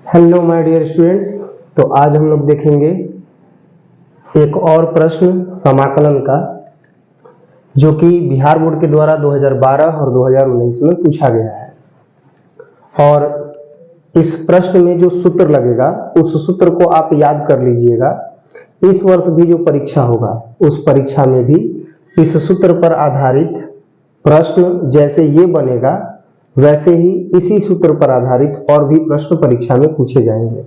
Hello my dear students. तो आज हम लोग देखेंगे एक और प्रश्न समाकलन का, जो कि बिहार बोर्ड के द्वारा 2012 और 2019 में पूछा गया है। और इस प्रश्न में जो सूत्र लगेगा उस सूत्र को आप याद कर लीजिएगा। इस वर्ष भी जो परीक्षा होगा उस परीक्षा में भी इस सूत्र पर आधारित प्रश्न जैसे ये बनेगा वैसे ही इसी सूत्र पर आधारित और भी प्रश्न परीक्षा में पूछे जाएंगे।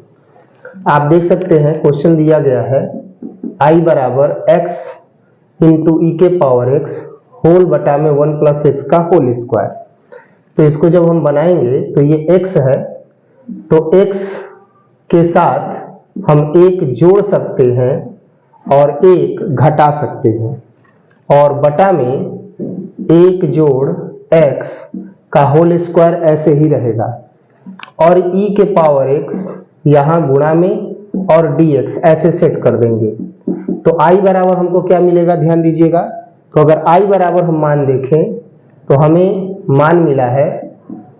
आप देख सकते हैं क्वेश्चन दिया गया है I बराबर x इंटू ई के पावर x होल बटा में 1 प्लस एक्स का होल स्क्वायर। तो इसको जब हम बनाएंगे तो ये x है, तो x के साथ हम एक जोड़ सकते हैं और एक घटा सकते हैं, और बटा में एक जोड़ x का होल स्क्वायर ऐसे ही रहेगा, और e के पावर x यहाँ गुणा में और dx ऐसे सेट कर देंगे। तो i बराबर हमको क्या मिलेगा, ध्यान दीजिएगा। तो अगर i बराबर हम मान देखें तो हमें मान मिला है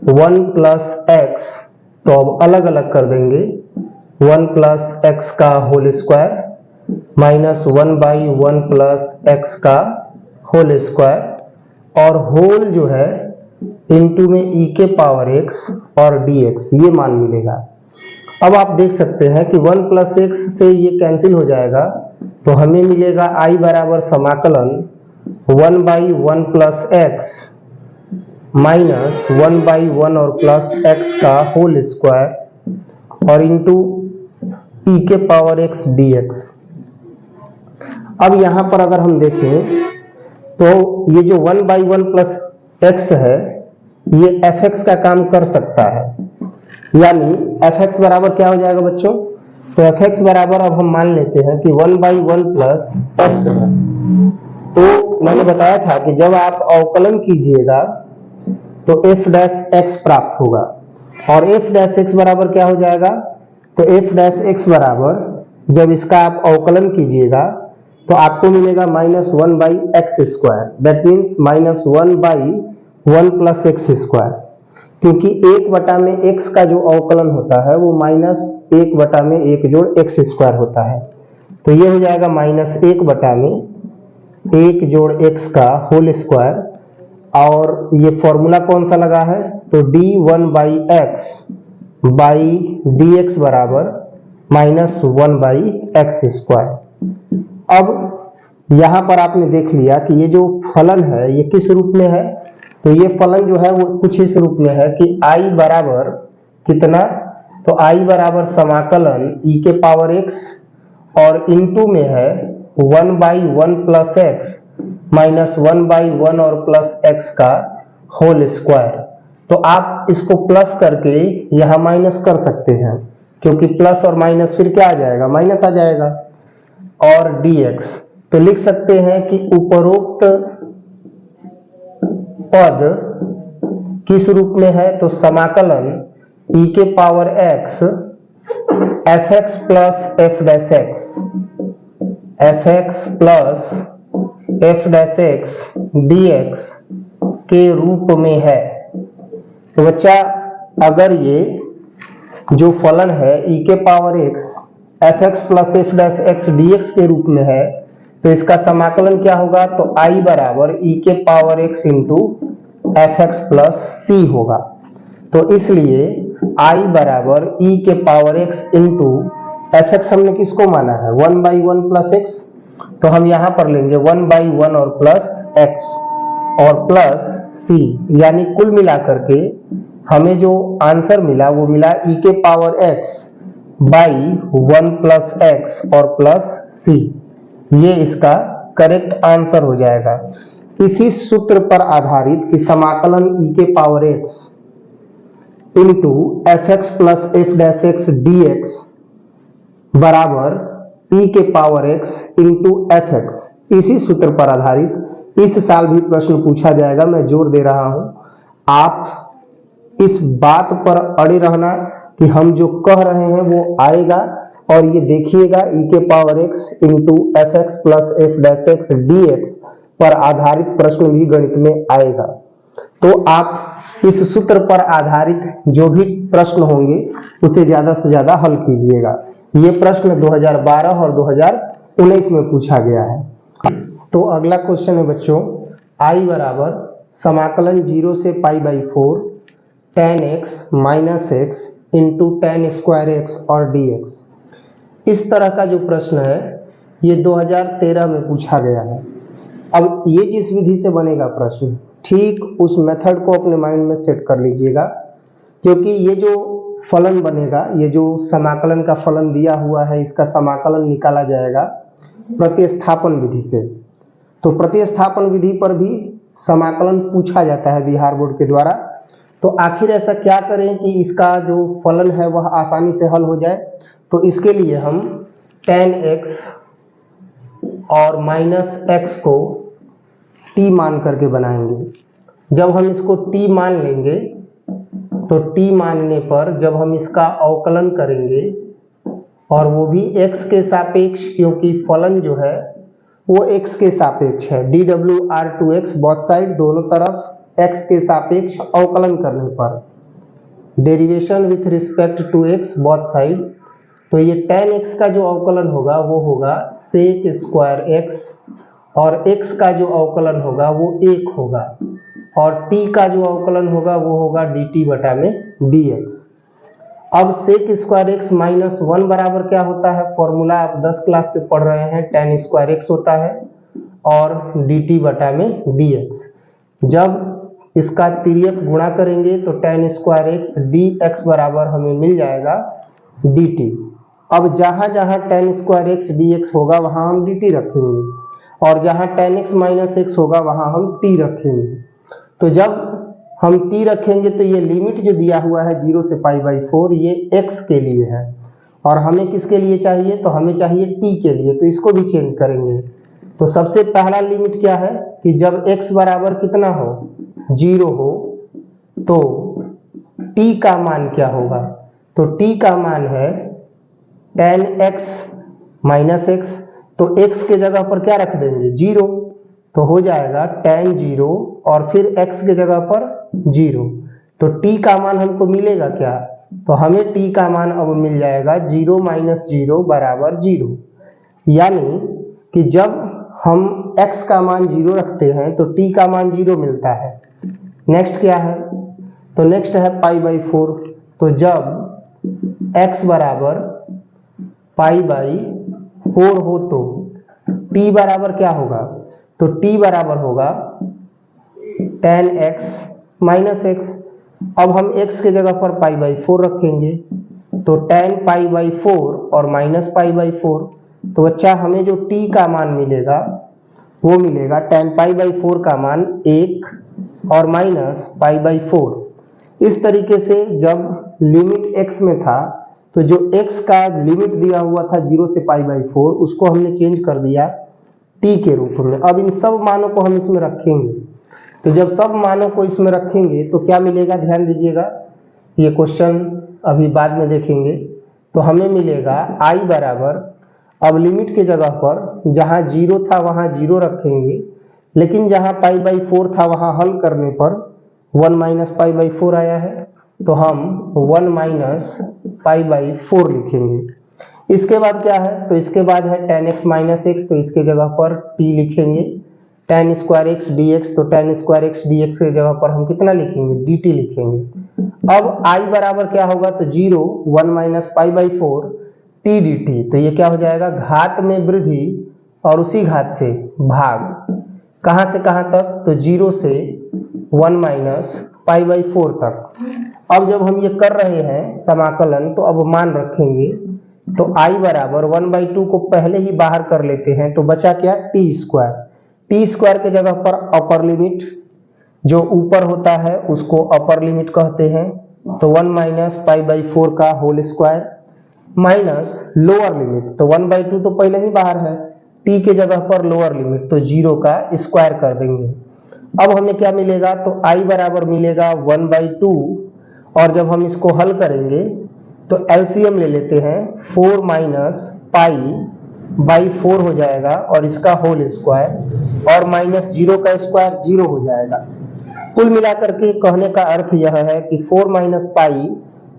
1 प्लस एक्स, तो अब अलग अलग कर देंगे 1 प्लस एक्स का whole square minus 1 by 1 plus x का होल स्क्वायर, और होल जो है इनटू में e के पावर x और dx ये मान मिलेगा। अब आप देख सकते हैं कि 1 प्लस एक्स से ये कैंसिल हो जाएगा, तो हमें मिलेगा i बराबर समाकलन 1 by 1 plus x minus 1 by 1 और प्लस x का होल स्क्वायर और इंटू e के पावर x dx। अब यहां पर अगर हम देखें तो ये जो 1 बाई 1 प्लस एक्स है ये fx का काम कर सकता है, यानी fx बराबर क्या हो जाएगा बच्चों। तो fx बराबर अब हम मान लेते हैं कि 1 बाई 1 प्लस एक्स है। तो मैंने बताया था कि जब आप अवकलन कीजिएगा तो f डैश x प्राप्त होगा, और f डैश x बराबर क्या हो जाएगा। तो f डैश x बराबर जब इसका आप अवकलन कीजिएगा तो आपको मिलेगा minus 1 by x square, that means minus 1 by 1 plus x square, क्योंकि 1 बटा में x का जो अवकलन होता है वो माइनस 1 बटा में 1 जोड़ एक्स स्क्वायर होता है। तो ये हो जाएगा माइनस 1 बटा में 1 जोड़ x का होल स्क्वायर, और ये फॉर्मूला कौन सा लगा है, तो d1 by x by D x बराबर माइनस 1 बाई एक्स स्क्वायर। अब यहां पर आपने देख लिया कि ये जो फलन है ये किस रूप में है। तो ये फलन जो है वो कुछ इस रूप में है कि i बराबर कितना, तो i बराबर समाकलन e के पावर x और इनटू में है 1 by 1 plus x minus 1 by 1 और प्लस x का होल स्क्वायर। तो आप इसको प्लस करके यहां माइनस कर सकते हैं, क्योंकि प्लस और माइनस फिर क्या आ जाएगा, माइनस आ जाएगा, और dx। तो लिख सकते हैं कि उपरोक्त पद किस रूप में है, तो समाकलन e के power x fx plus f dash x, fx plus f dash x dx के रूप में है। तो बच्चा अगर ये जो फलन है e के power x fx plus f dash x dx के रूप में है, तो इसका समाकलन क्या होगा, तो i बराबर e के power x into fx plus c होगा। तो इसलिए i बराबर e के पावर x इंटू fx हमने किसको माना है, 1 बाई 1 प्लस x, तो हम यहां पर लेंगे 1 बाई 1 और प्लस x और प्लस c, यानी कुल मिलाकर के हमें जो आंसर मिला वो मिला e के power x by 1 plus x और प्लस c। ये इसका करेक्ट आंसर हो जाएगा। इसी सूत्र पर आधारित कि समाकलन e के power x into fx plus f dash x dx बराबर e के पावर x इंटू fx, इसी सूत्र पर आधारित इस साल भी प्रश्न पूछा जाएगा। मैं जोर दे रहा हूं, आप इस बात पर अड़े रहना कि हम जो कह रहे हैं वो आएगा, और ये देखिएगा e के power x into F x plus F dash x D x पर आधारित प्रश्न भी गणित में आएगा। तो आप इस सूत्र पर आधारित जो भी प्रश्न होंगे उसे ज्यादा से ज्यादा हल कीजिएगा। ये प्रश्न 2012 और 2019 में पूछा गया है। तो अगला क्वेश्चन है बच्चों, I बराबर समाकलन 0 से π/4 tan x minus x into tan square x और dx। इस तरह का जो प्रश्न है ये 2013 में पूछा गया है। अब ये जिस विधि से बनेगा प्रश्न, ठीक उस मेथड को अपने माइंड में सेट कर लीजिएगा, क्योंकि ये जो फलन बनेगा, ये जो समाकलन का फलन दिया हुआ है, इसका समाकलन निकाला जाएगा प्रतिस्थापन विधि से। तो प्रतिस्थापन विधि पर भी समाकलन पूछा जाता है बिहार बोर्ड के द्वारा। तो आखिर ऐसा क्या करें कि इसका जो फलन है वह आसानी से हल हो जाए। तो इसके लिए हम tan x और माइनस x को t मान करके बनाएंगे। जब हम इसको t मान लेंगे तो t मानने पर जब हम इसका अवकलन करेंगे, और वो भी x के सापेक्ष, क्योंकि फलन जो है वो x के सापेक्ष है, dwr2x बोथ साइड, दोनों तरफ x के सापेक्ष अवकलन करने पर, derivation with respect to x both side. तो ये tan x का जो अवकलन होगा वो होगा sec स्क्वायर x, और x का जो अवकलन होगा वो 1 होगा, और t का जो अवकलन होगा वो होगा dt बटा में dx। अब sec स्क्वायर x माइनस 1 बराबर क्या होता है, फॉर्मूला आप 10 क्लास से पढ़ रहे हैं, tan स्क्वायर x होता है और dt बटा में dx। जब इसका तिर्यक गुणा करेंगे तो tan स्क्वायर x dx बराबर हमें मिल जाएगा dt। अब जहां जहां tan स्क्वायर x dx होगा वहां हम dt रखेंगे, और जहां tan x माइनस x होगा वहां हम t रखेंगे। तो जब हम t रखेंगे तो ये लिमिट जो दिया हुआ है 0 से π/4 ये x के लिए है, और हमें किसके लिए चाहिए, तो हमें चाहिए t के लिए। तो इसको भी चेंज करेंगे। तो सबसे पहला लिमिट क्या है कि जब x बराबर कितना हो, 0 हो, तो t का मान क्या होगा, तो t का मान है tan x माइनस x। तो x के जगह पर क्या रख देंगे, 0, तो हो जाएगा tan 0 और फिर x के जगह पर 0। तो t का मान हमको मिलेगा क्या, तो हमें t का मान अब मिल जाएगा 0 माइनस 0 बराबर 0। यानी कि जब हम x का मान 0 रखते हैं तो t का मान 0 मिलता है। नेक्स्ट क्या है, तो नेक्स्ट है π/4। तो जब x बराबर π/4 हो तो t बराबर क्या होगा, तो t बराबर होगा tan x माइनस x। अब हम x के जगह पर π/4 रखेंगे, तो tan π/4 और माइनस π/4। तो बच्चा हमें जो t का मान मिलेगा वो मिलेगा tan π/4 का मान 1 और माइनस π/4। इस तरीके से जब लिमिट x में था तो जो x का लिमिट दिया हुआ था 0 से π/4 उसको हमने चेंज कर दिया t के रूप में। अब इन सब मानों को हम इसमें रखेंगे। तो जब सब मानों को इसमें रखेंगे तो क्या मिलेगा, ध्यान दीजिएगा, ये क्वेश्चन अभी बाद में देखेंगे। तो हमें मिलेगा i बराबर, अब लिमिट के जगह पर जहां 0 था वहां 0 रखेंगे, लेकिन जहां π/4 था वहां हल करने पर 1 माइनस π/4 आया है, तो हम 1 माइनस π/4 लिखेंगे। इसके बाद क्या है, तो इसके बाद है tan x माइनस x, तो इसके जगह पर t लिखेंगे। tan स्क्वायर x dx, तो tan स्क्वायर x dx के जगह पर हम कितना लिखेंगे, dt लिखेंगे। अब i बराबर क्या होगा, तो 0 1 माइनस π/4 t dt। तो ये क्या हो जाएगा, घात में वृद्धि और उसी घात से भाग, कहां से कहां तक, तो 0 से 1 माइनस π/4 तक। अब जब हम ये कर रहे हैं समाकलन तो अब मान रखेंगे। तो i बराबर 1/2 को पहले ही बाहर कर लेते हैं, तो बचा क्या, t स्क्वायर। टी स्क्वायर के जगह पर अपर लिमिट, जो ऊपर होता है उसको अपर लिमिट कहते हैं, तो 1 माइनस π/4 का whole square minus lower limit, तो 1/2 तो पहले ही बाहर है, t के जगह पर लोअर लिमिट, तो 0 का स्क्वायर कर देंगे। अब हमें क्या मिलेगा, तो i बराबर मिलेगा 1/2, और जब हम इसको हल करेंगे तो एलसीएम ले लेते हैं, 4 माइनस π/4 हो जाएगा और इसका होल स्क्वायर, और माइनस 0 का स्क्वायर 0 हो जाएगा। कुल मिलाकर के कहने का अर्थ यह है कि 4 माइनस पाई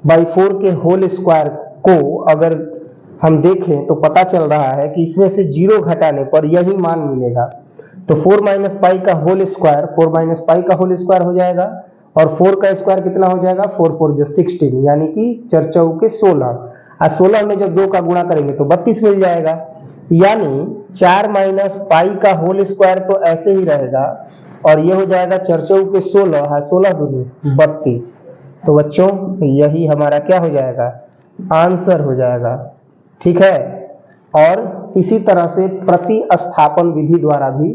बाई 4 के होल स्क्वायर को अगर हम देखें तो पता चल रहा है कि इसमें से 0 घटाने पर यही मान मिलेगा। तो 4 माइनस पाई का होल स्क्वायर 4 माइनस पाई का होल स्क्वायर हो जाएगा और 4 का स्क्वायर कितना हो जाएगा 4 4 जो 16 यानी कि 4 चौके 16 और 16 में जब 2 का गुणा करेंगे तो 32 मिल जाएगा। यानी 4 माइनस पाई का होल स्क्वायर तो ऐसे ही रहेगा और ये हो जाएगा 4 चौके 16 है 16 दूनी 32। तो बच्चों यही हमारा क्या हो जाएगा आंसर हो जाएगा। ठीक है। और इसी तरह से प्रतिस्थापन विधि द्वारा भी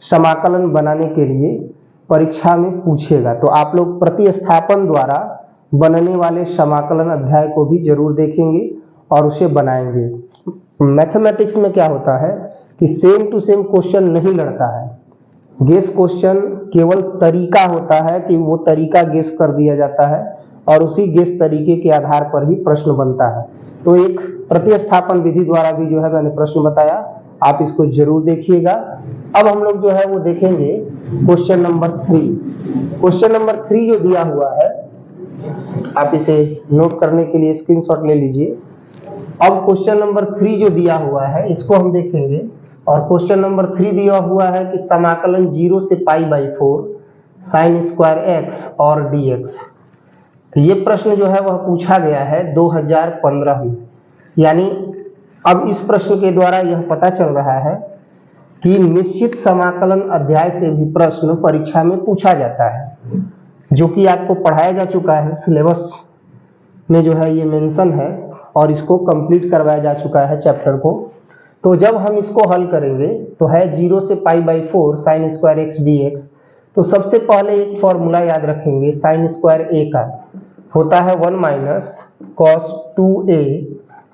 समाकलन बनाने के लिए परीक्षा में पूछेगा। तो आप लोग प्रतिस्थापन द्वारा बनने वाले समाकलन अध्याय को भी जरूर देखेंगे और उसे बनाएंगे। मैथमेटिक्स में क्या होता है कि सेम टू सेम क्वेश्चन नहीं लड़ता है। गेस क्वेश्चन केवल तरीका होता है कि वो तरीका गेस कर दिया जाता है और उसी गेस तरीके के आधार पर ही प्रश्न बनता है। तो एक प्रतिस्थापन विधि द्वारा भी जो है मैंने प्रश्न बताया, आप इसको जरूर देखिएगा। अब हम लोग जो है वो देखेंगे क्वेश्चन नंबर 3। क्वेश्चन नंबर 3 जो दिया हुआ है आप इसे नोट करने के लिए स्क्रीनशॉट ले लीजिए। अब क्वेश्चन नंबर 3 जो दिया हुआ है इसको हम देखेंगे और क्वेश्चन नंबर 3 दिया हुआ है कि समाकलन 0 से pi by 4 sine square x और dx। ये प्रश्न जो है वह पूछा गया है 2015 में। यानी अब इस प्रश्न के द्वारा यह पता चल रहा है कि निश्चित समाकलन अध्याय से भी प्रश्न परीक्षा में पूछा जाता है, जो कि आपको पढ़ाया जा चुका है। सिलेबस में जो है ये मेंशन है और इसको कंप्लीट करवाया जा चुका है चैप्टर को। तो जब हम इसको हल करेंगे तो है 0 से pi by 4 sine square x dx। तो सबसे पहले एक फॉर्मूला याद रखेंगे साइन स्क्वायर a का होता है 1 माइनस कॉस 2a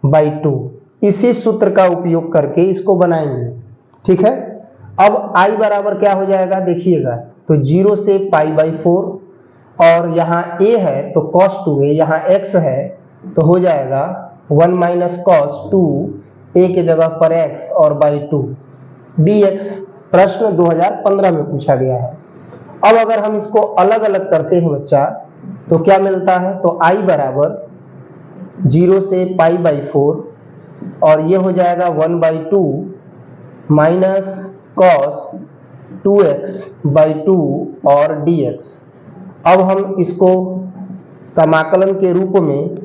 बाई 2। इसी सूत्र का उपयोग करके इसको बनाएंगे। ठीक है। अब i बराबर क्या हो जाएगा देखिएगा, तो 0 से पाई बाई 4 और यहाँ a है तो कॉस 2a, यहाँ x है तो हो जाएगा 1 माइनस कॉस 2 a के जगह पर x और बाई 2 dx। प्रश्न 2015 में पूछा गया है। अब अगर हम इसको अलग अलग करते हैं बच्चा तो क्या मिलता है, तो i बराबर 0 से पाई बाई 4 और ये हो जाएगा 1 by 2 minus cos 2x by 2 और dx। अब हम इसको समाकलन के रूप में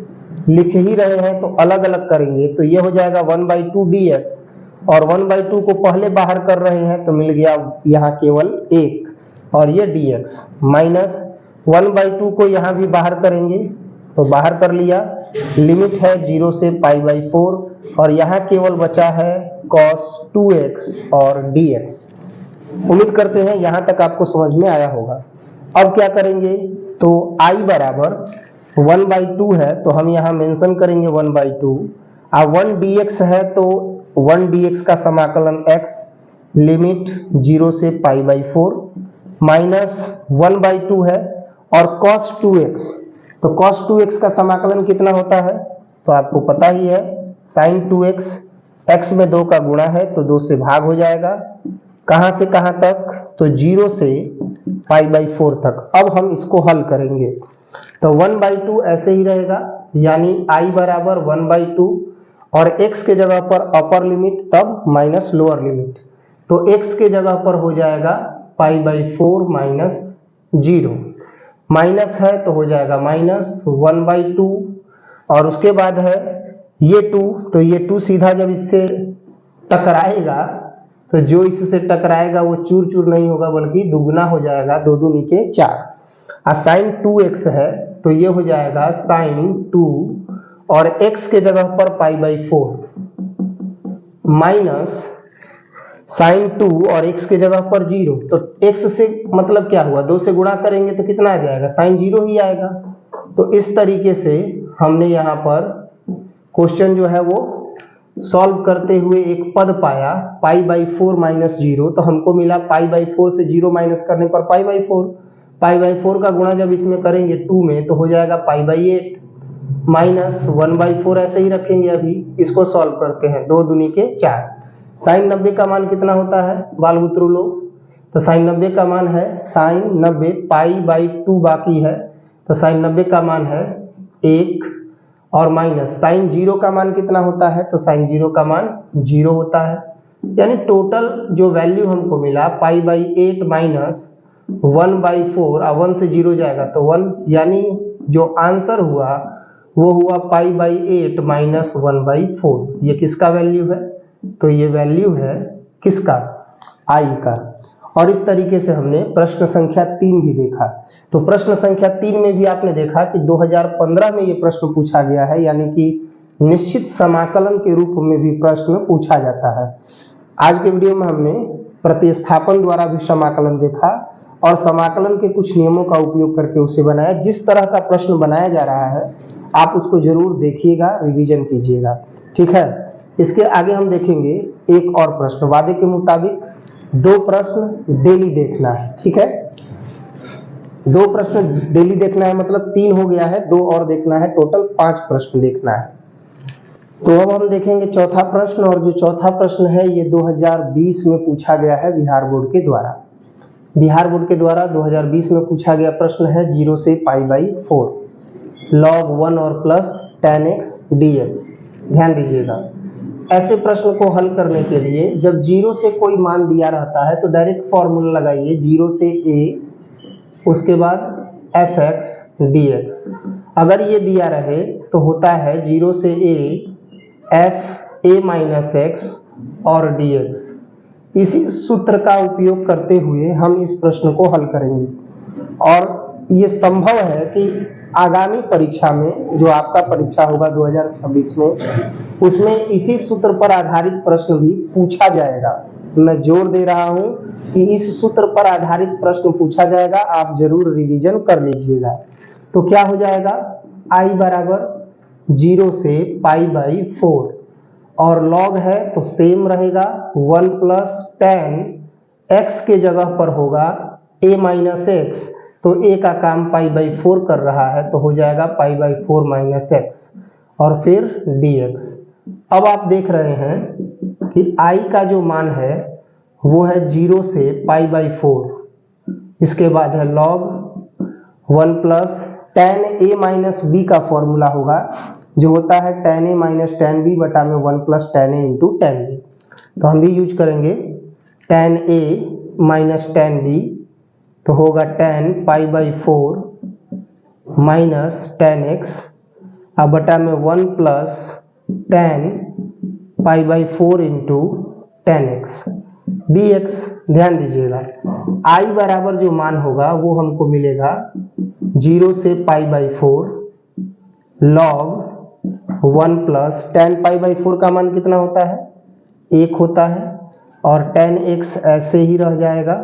लिख ही रहे हैं तो अलग अलग करेंगे तो ये हो जाएगा 1 बाई 2 dx और 1 बाई 2 को पहले बाहर कर रहे हैं तो मिल गया यहाँ केवल 1 और ये dx माइनस 1 बाई 2 को यहाँ भी बाहर करेंगे तो बाहर कर लिया। लिमिट है 0 से पाई बाई 4 और यहाँ केवल बचा है cos 2x और dx। उम्मीद करते हैं यहाँ तक आपको समझ में आया होगा। अब क्या करेंगे, तो i बराबर 1 बाई 2 है तो हम यहाँ मेंशन करेंगे 1 बाई 2 और 1 dx है तो 1 dx का समाकलन x लिमिट 0 से पाई बाई 4 माइनस 1 बाई 2 है और cos 2x, तो cos 2x का समाकलन कितना होता है तो आपको पता ही है sin 2x, x में 2 का गुणा है तो 2 से भाग हो जाएगा। कहां से कहां तक, तो 0 से पाई बाई 4 तक। अब हम इसको हल करेंगे तो 1 बाई 2 ऐसे ही रहेगा, यानी i बराबर 1 बाई 2 और x के जगह पर अपर लिमिट तब माइनस लोअर लिमिट, तो x के जगह पर हो जाएगा पाई बाई 4 माइनस 0। माइनस है तो हो जाएगा माइनस 1 बाई 2 और उसके बाद है ये 2, तो ये 2 सीधा जब इससे टकराएगा तो जो इससे टकराएगा वो चूर चूर नहीं होगा बल्कि दुगना हो जाएगा, 2 दूनी के 4। और साइन 2x है तो ये हो जाएगा साइन 2 और x के जगह पर पाई बाई 4 माइनस साइन 2 और x के जगह पर 0, तो x से मतलब क्या हुआ 2 से गुणा करेंगे तो कितना आ जाएगा साइन 0 ही आएगा। तो इस तरीके से हमने यहाँ पर क्वेश्चन जो है वो सॉल्व करते हुए एक पद पाया पाई बाई 4 माइनस 0, तो हमको मिला पाई बाई 4 से 0 माइनस करने पर पाई बाई 4। पाई बाई 4 का गुणा जब इसमें करेंगे 2 में तो हो जाएगा पाई बाई 8 माइनस 1 बाई 4 ऐसे ही रखेंगे। अभी इसको सॉल्व करते हैं, 2 दूनी के 4। साइन 90 का मान कितना होता है बाल बुतरू लोग, तो साइन 90 का मान है साइन 90 पाई बाई 2 बाकी है, तो साइन 90 का मान है 1 और माइनस साइन 0 का मान कितना होता है, तो साइन 0 का मान 0 होता है। यानी टोटल जो वैल्यू हमको मिला पाई बाई 8 माइनस 1/4, 1 से 0 जाएगा तो 1, यानी जो आंसर हुआ वो हुआ पाई बाई 8 माइनस 1/4। ये किसका वैल्यू है, तो ये वैल्यू है किसका, आई का। और इस तरीके से हमने प्रश्न संख्या 3 भी देखा। तो प्रश्न संख्या 3 में भी आपने देखा कि 2015 में ये प्रश्न पूछा गया है, यानी कि निश्चित समाकलन के रूप में भी प्रश्न पूछा जाता है। आज के वीडियो में हमने प्रतिस्थापन द्वारा भी समाकलन देखा और समाकलन के कुछ नियमों का उपयोग करके उसे बनाया। जिस तरह का प्रश्न बनाया जा रहा है आप उसको जरूर देखिएगा, रिवीजन कीजिएगा, ठीक है। इसके आगे हम देखेंगे एक और प्रश्न। वादे के मुताबिक 2 प्रश्न डेली देखना है, ठीक है। 2 प्रश्न डेली देखना है मतलब 3 हो गया है, 2 और देखना है, टोटल 5 प्रश्न देखना है। तो अब हम देखेंगे चौथा प्रश्न, और जो चौथा प्रश्न है ये 2020 में पूछा गया है बिहार बोर्ड के द्वारा। बिहार बोर्ड के द्वारा 2020 में पूछा गया प्रश्न है 0 से π/4 log 1 और प्लस tan x dx। ध्यान दीजिएगा, ऐसे प्रश्न को हल करने के लिए जब 0 से कोई मान दिया रहता है तो डायरेक्ट फॉर्मूला लगाइए, 0 से a उसके बाद fx dx। अगर ये दिया रहे तो होता है 0 से a f a minus x और dx। इसी सूत्र का उपयोग करते हुए हम इस प्रश्न को हल करेंगे और ये संभव है कि आगामी परीक्षा में, जो आपका परीक्षा होगा 2026 में, उसमें इसी सूत्र पर आधारित प्रश्न भी पूछा जाएगा। मैं जोर दे रहा हूं कि इस सूत्र पर आधारित प्रश्न पूछा जाएगा, आप जरूर रिवीजन कर लीजिएगा। तो क्या हो जाएगा, i बराबर 0 से π/4 और log है तो सेम रहेगा, 1 प्लस tan x के जगह पर होगा a माइनस x, तो a का काम π/4 कर रहा है तो हो जाएगा π/4 माइनस x और फिर dx। अब आप देख रहे हैं कि i का जो मान है वो है 0 से π/4, इसके बाद है log 1 plus tan a minus b का फॉर्मूला होगा जो होता है tan a minus tan b बटा में 1 plus tan a into tan b। तो हम भी यूज करेंगे tan a minus tan b, तो होगा tan π/4 माइनस tan x अब बटा में 1 plus tan π/4 into tan x dx। ध्यान दीजिएगा, i बराबर जो मान होगा वो हमको मिलेगा 0 से π/4 log 1 प्लस tan π/4 का मान कितना होता है, 1 होता है, और tan x ऐसे ही रह जाएगा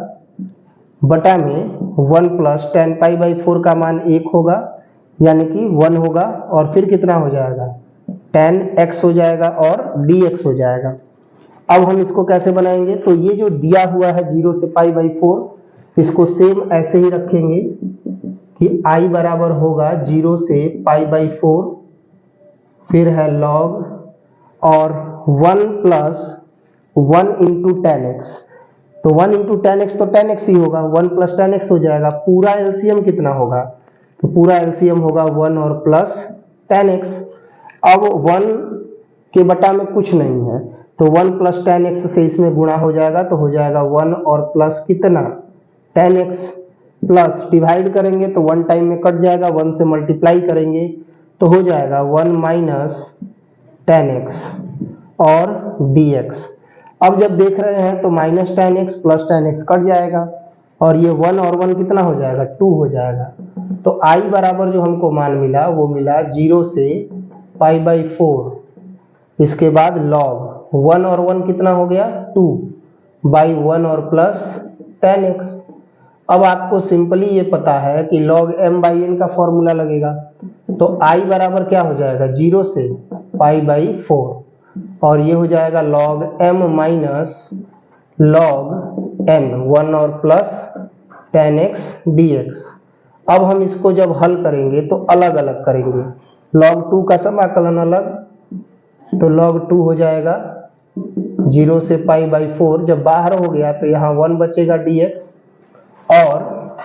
बटा में 1 प्लस tan π/4 का मान 1 होगा यानी कि 1 होगा, और फिर कितना हो जाएगा, tan x हो जाएगा और dx हो जाएगा। अब हम इसको कैसे बनाएंगे, तो ये जो दिया हुआ है 0 से π/4 इसको सेम ऐसे ही रखेंगे कि i बराबर होगा 0 से π/4, फिर है log और 1 प्लस 1 इंटू tan x, तो 1 इंटू tan x तो tan x ही होगा, 1 प्लस tan x हो जाएगा। पूरा एलसीएम कितना होगा, तो पूरा एलसीएम होगा 1 और प्लस tan x। अब 1 के बटा में कुछ नहीं है तो 1 प्लस tan x से इसमें गुणा हो जाएगा, तो हो जाएगा 1 और प्लस कितना tan x, प्लस डिवाइड करेंगे तो 1 टाइम में कट जाएगा, 1 से मल्टीप्लाई करेंगे तो हो जाएगा 1 माइनस tan x और dx। अब जब देख रहे हैं तो minus tan x plus tan x cut जाएगा और ये 1 और 1 कितना हो जाएगा, 2 हो जाएगा। तो i बराबर जो हमको मान मिला वो मिला 0 से π/4, इसके बाद log 1 और 1 कितना हो गया, 2/1 और प्लस tan x। अब आपको सिंपली ये पता है कि log m/n का फॉर्मूला लगेगा, तो i बराबर क्या हो जाएगा, 0 से π/4 और ये हो जाएगा log m minus log n, 1 और प्लस tan x dx। अब हम इसको जब हल करेंगे तो अलग अलग करेंगे, log 2 का समाकलन अलग, तो log 2 हो जाएगा 0 से पाई बाई 4 जब बाहर हो गया तो यहाँ 1 बचेगा dx, और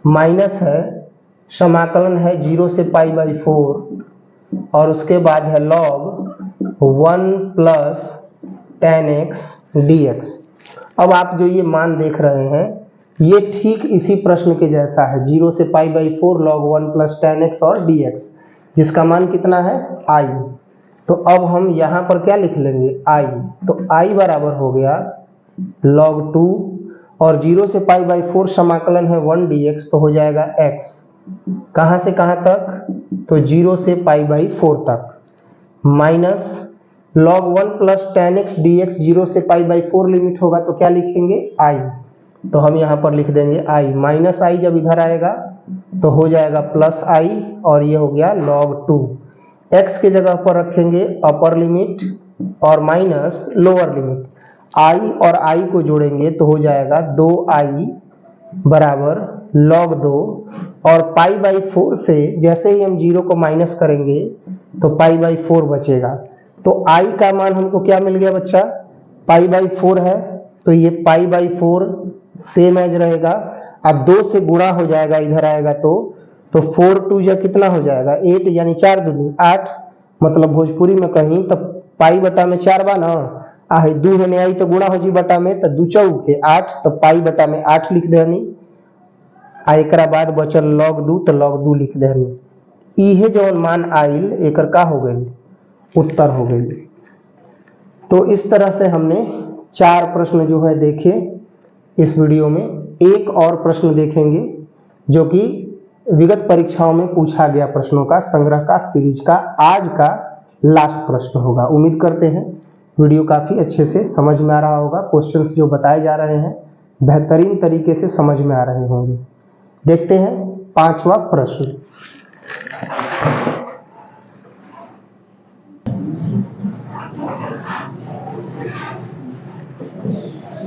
माइनस है, समाकलन है 0 से पाई बाई 4 और उसके बाद है log 1 plus tan x dx। अब आप जो ये मान देख रहे हैं ये ठीक इसी प्रश्न के जैसा है, 0 से pi by 4 log 1 plus tan x और dx, जिसका मान कितना है I। तो अब हम यहाँ पर क्या लिख लेंगे I, तो I बराबर हो गया log 2 और 0 से पाई बाई 4 समाकलन है 1 dx, तो हो जाएगा x, कहाँ से कहाँ तक, तो 0 से पाई बाई 4 तक, minus log 1 plus tan x dx, 0 से पाई बाई 4 लिमिट होगा तो क्या लिखेंगे I, तो हम यहाँ पर लिख देंगे I, माइनस I जब इधर आएगा तो हो जाएगा प्लस I, और ये हो गया log 2। x के जगह पर रखेंगे अपर लिमिट और माइनस लोअर लिमिट, I और I को जोड़ेंगे तो हो जाएगा 2I बराबर log 2, और पाई बाई 4 से जैसे ही हम 0 को माइनस करेंगे तो पाई बाई 4 बचेगा, तो I का मान हमको क्या मिल गया बच्चा, पाई बाई 4 है, तो ये पाई बाई 4 सेम एज रहेगा, अब 2 से गुणा हो जाएगा इधर आएगा तो 4 2 जा कितना हो जाएगा 8, यानी 4 दूनी 8, मतलब भोजपुरी में कहीं तो पाई बटा में 4 बा ना, आहे 2 है आई तो गुणा हो जी बटा में, तो 2 चौके 8, तो पाई बटा में 8 लिख देनी, आ एकरा बाद बचल log 2, तो log 2 लिख देनी। इहे जौन मान आइल एकर का हो गई, उत्तर हो गई। तो इस तरह से हमने 4 प्रश्न जो है देखे इस वीडियो में। एक और प्रश्न देखेंगे जो कि विगत परीक्षाओं में पूछा गया प्रश्नों का संग्रह का सीरीज का आज का लास्ट प्रश्न होगा। उम्मीद करते हैं वीडियो काफी अच्छे से समझ में आ रहा होगा, क्वेश्चंस जो बताए जा रहे हैं बेहतरीन तरीके से समझ में आ रहे होंगे। देखते हैं 5वां प्रश्न।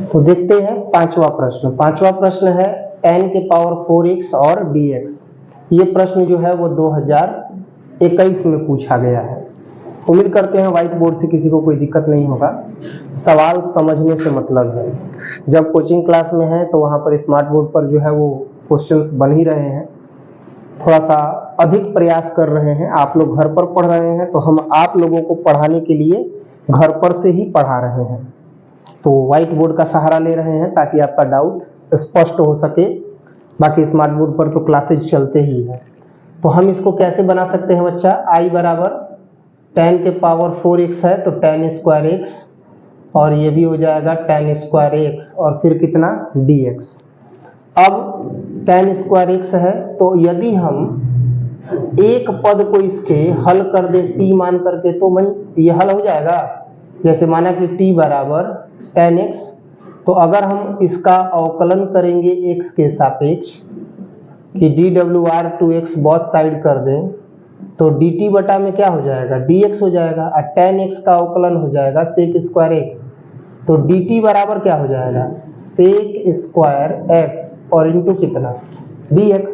तो देखते हैं 5वां प्रश्न। 5वां प्रश्न है tan के पावर 4x और dx। ये प्रश्न जो है वो 2021 में पूछा गया है। उम्मीद करते हैं व्हाइट बोर्ड से किसी को कोई दिक्कत नहीं होगा, सवाल समझने से मतलब है। जब कोचिंग क्लास में है तो वहां पर स्मार्ट बोर्ड पर जो है वो क्वेश्चंस बन ही रहे हैं, थोड़ा सा अधिक प्रयास कर रहे हैं। आप लोग घर पर पढ़ रहे हैं तो हम आप लोगों को पढ़ाने के लिए घर पर से ही पढ़ा रहे हैं, तो व्हाइट बोर्ड का सहारा ले रहे हैं ताकि आपका डाउट स्पष्ट हो सके। बाकी स्मार्ट बोर्ड पर तो क्लासेज चलते ही हैं। तो हम इसको कैसे बना सकते हैं बच्चा, I बराबर tan के पावर 4x है तो tan स्क्वायर x, और ये भी हो जाएगा tan स्क्वायर x, और फिर कितना dx। अब tan स्क्वायर x है तो यदि हम एक पद को इसके हल कर दें t मान करके तो ये हल हो जाएगा। जैसे माना कि t बराबर tan x, तो अगर हम इसका अवकलन करेंगे x के सापेक्ष कि dWr2x बहुत साइड कर दें तो dt बटा में क्या हो जाएगा dx हो जाएगा, और tan x का अवकलन हो जाएगा sec स्क्वायर x, तो dt बराबर क्या हो जाएगा sec स्क्वायर x और इंटू कितना dx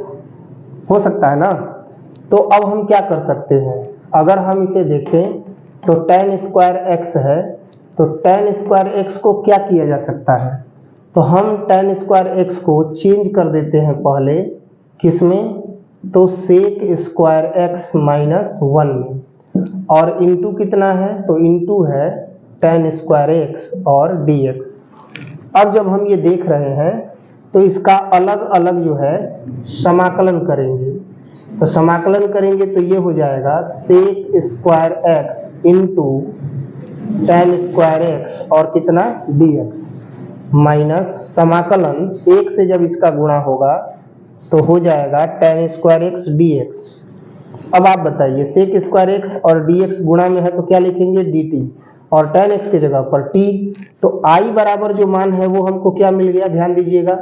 हो सकता है ना। तो अब हम क्या कर सकते हैं, अगर हम इसे देखें तो tan स्क्वायर x है तो tan स्क्वायर x को क्या किया जा सकता है, तो हम tan स्क्वायर x को चेंज कर देते हैं पहले किसमें, तो sec स्क्वायर x माइनस 1 में, और इंटू कितना है तो इंटू है tan स्क्वायर x और dx। अब जब हम ये देख रहे हैं तो इसका अलग अलग जो है समाकलन करेंगे, तो समाकलन करेंगे तो ये हो जाएगा sec square x into tan square x और कितना dx, माइनस समाकलन 1 से जब इसका गुणा होगा तो हो जाएगा tan स्क्वायर x dx। अब आप बताइए sec स्क्वायर x और dx गुणा में है तो क्या लिखेंगे dt, और tan x के जगह पर t, तो I बराबर जो मान है वो हमको क्या मिल गया, ध्यान दीजिएगा।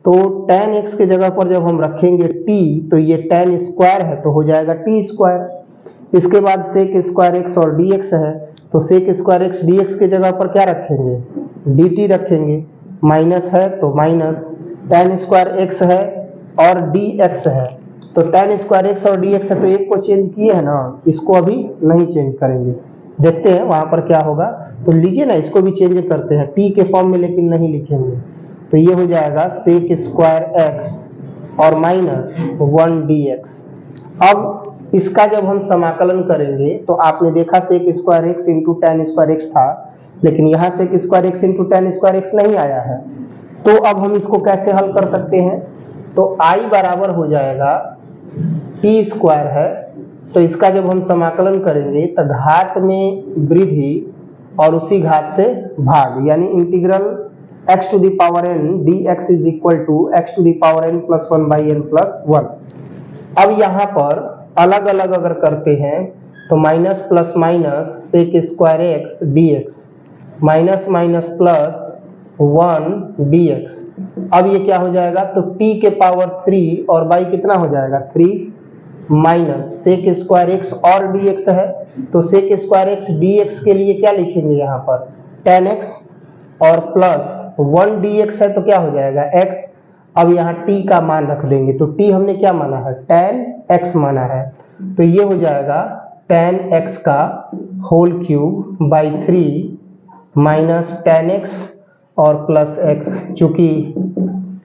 तो tan x के जगह पर जब हम रखेंगे t तो ये tan स्क्वायर है तो हो जाएगा t स्क्वायर। इसके बाद sec स्क्वायर x और dx है तो sec स्क्वायर x dx के जगह पर क्या रखेंगे dt रखेंगे, माइनस है तो माइनस tan स्क्वायर x है और dx है, तो tan स्क्वायर x और dx है तो एक को चेंज किए है ना, इसको अभी नहीं चेंज करेंगे, देखते हैं वहां पर क्या होगा। तो लीजिए ना, इसको भी चेंज करते हैं टी के फॉर्म में, लेकिन नहीं लिखेंगे। तो ये हो जाएगा सेक स्क्वायर एक्स और माइनस 1 dx। अब इसका जब हम समाकलन करेंगे तो आपने देखा sec square x into tan square x था, लेकिन यहाँ sec square x into tan square x नहीं आया है। तो अब हम इसको कैसे हल कर सकते हैं? तो i बराबर हो जाएगा टी स्क्वायर है, तो इसका जब हम समाकलन करेंगे तो घात में वृद्धि और उसी घात से भाग, यानी integral x to the power n dx is equal to x to the power n plus 1 by n plus 1। अब यहाँ पर अलग अलग अगर करते हैं तो minus plus minus sec square x dx minus minus plus 1 dx। अब ये क्या हो जाएगा? तो t के पावर 3 और बाई कितना हो जाएगा 3 माइनस सेक स्क्वायर एक्स और dx है, तो सेक स्क्वायर एक्स dx के लिए क्या लिखेंगे यहाँ पर 10x और प्लस 1 dx है तो क्या हो जाएगा x। अब यहाँ t का मान रख देंगे, तो t हमने क्या माना है 10x माना है, तो ये हो जाएगा 10x का whole cube by 3 minus 10x और प्लस x। चूंकि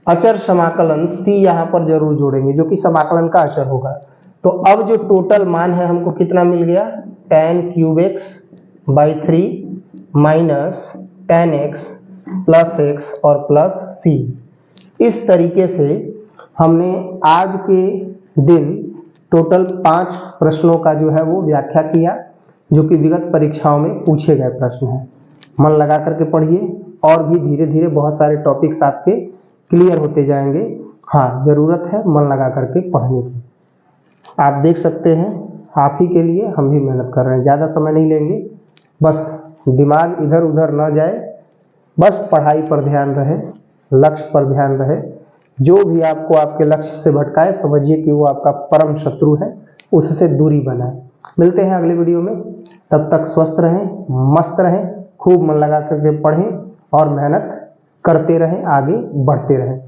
अचर समाकलन c यहाँ पर जरूर जोड़ेंगे जो कि समाकलन का अचर होगा। तो अब जो टोटल मान है हमको कितना मिल गया 10 cube x by 3 minus 10x plus x और प्लस c। इस तरीके से हमने आज के दिन टोटल 5 प्रश्नों का जो है वो व्याख्या किया, जो कि विगत परीक्षाओं में पूछे गए प्रश्न हैं। मन लगा करके पढ़िए, और भी धीरे धीरे बहुत सारे टॉपिक्स आपके क्लियर होते जाएंगे। हाँ, जरूरत है मन लगा करके पढ़ने की। आप देख सकते हैं, आप ही के लिए हम भी मेहनत कर रहे हैं, ज़्यादा समय नहीं लेंगे, बस दिमाग इधर उधर न जाए, बस पढ़ाई पर ध्यान रहे, लक्ष्य पर ध्यान रहे। जो भी आपको आपके लक्ष्य से भटकाए समझिए कि वो आपका परम शत्रु है, उससे दूरी बनाए। मिलते हैं अगले वीडियो में, तब तक स्वस्थ रहें, मस्त रहें, खूब मन लगा करके पढ़ें और मेहनत करते रहें, आगे बढ़ते रहें।